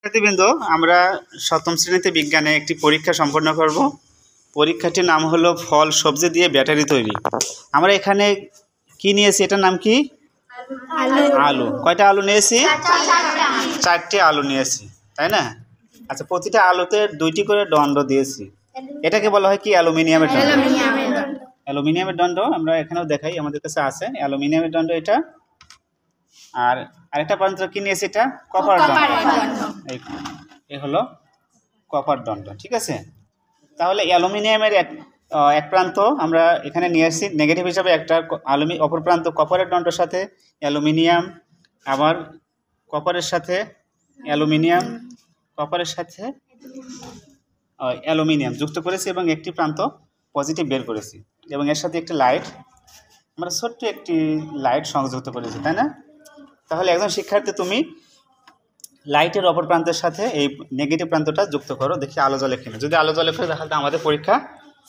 শিক্ষার্থীবৃন্দ, আমরা সপ্তম শ্রেণীতে বিজ্ঞানে একটি পরীক্ষা সম্পন্ন করব। পরীক্ষাটির নাম হলো ফল সবজি দিয়ে ব্যাটারি তৈরি। আমরা এখানে কি নিয়েছি, এটার নাম কি? আলু। কয়টা আলু নিয়েছি? 4টি আলু নিয়েছি, তাই না? আচ্ছা, প্রতিটা আলুতে 2টি করে দণ্ড দিয়েছি। এটাকে বলা হয় কি? অ্যালুমিনিয়ামের দণ্ড। অ্যালুমিনিয়ামের দণ্ড আমরা এখানেও দেখাই, আমাদের কাছে আছে অ্যালুমিনিয়ামের দণ্ড এটা। আর আরেকটা প্রান্ত কি নিয়েছি? এটা কপার দণ্ড। এই হলো কপার দণ্ড, ঠিক আছে? তাহলে অ্যালুমিনিয়ামের এক প্রান্ত আমরা এখানে নিয়ে আসছি নেগেটিভ হিসাবে, একটা অপর প্রান্ত কপারের দণ্ডের সাথে অ্যালুমিনিয়াম, আবার কপারের সাথে অ্যালুমিনিয়াম, কপারের সাথে অ্যালুমিনিয়াম যুক্ত করেছি এবং একটি প্রান্ত পজিটিভ বের করেছি এবং এর সাথে একটি লাইট, আমরা ছোট্ট একটি লাইট সংযুক্ত করেছি, তাই না? তাহলে একজন শিক্ষার্থী, তুমি লাইটের অপর প্রান্তের সাথে এই নেগেটিভ প্রান্তটা যুক্ত করো, দেখি আলো জ্বলে কিনা। যদি আলো জ্বলে করে তাহলে আমাদের পরীক্ষা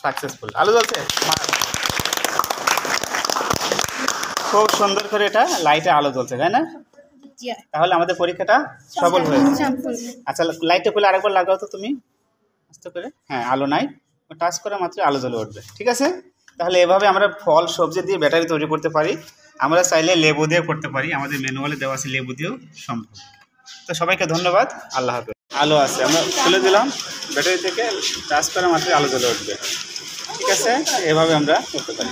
সাকসেসফুল। আলো জ্বলছে, খুব সুন্দর করে এটা লাইটে আলো জ্বলছে, তাই না? তাহলে আমাদের পরীক্ষাটা সফল হয়েছে। আচ্ছা, লাইটটা খুলে আরেকবার লাগাও তো তুমি, আস্তে করে। হ্যাঁ, আলো নাই, টাচ করা মাত্র আলো জ্বলে উঠবে, ঠিক আছে? তাহলে এভাবে আমরা ফল সবজি দিয়ে ব্যাটারি তৈরি করতে পারি। আমরা চাইলে লেবু দিয়ে করতে পারি, আমাদের ম্যানুয়ালে দেওয়া আছে লেবু দিয়েও সম্ভব। তো সবাইকে ধন্যবাদ, আল্লাহ হাফেজ। আলো আছে, আমরা খুলে দিলাম, ব্যাটারি থেকে চার্জ করা মাত্র আলো জ্বলে উঠবে, ঠিক আছে? এভাবে আমরা করতে পারি।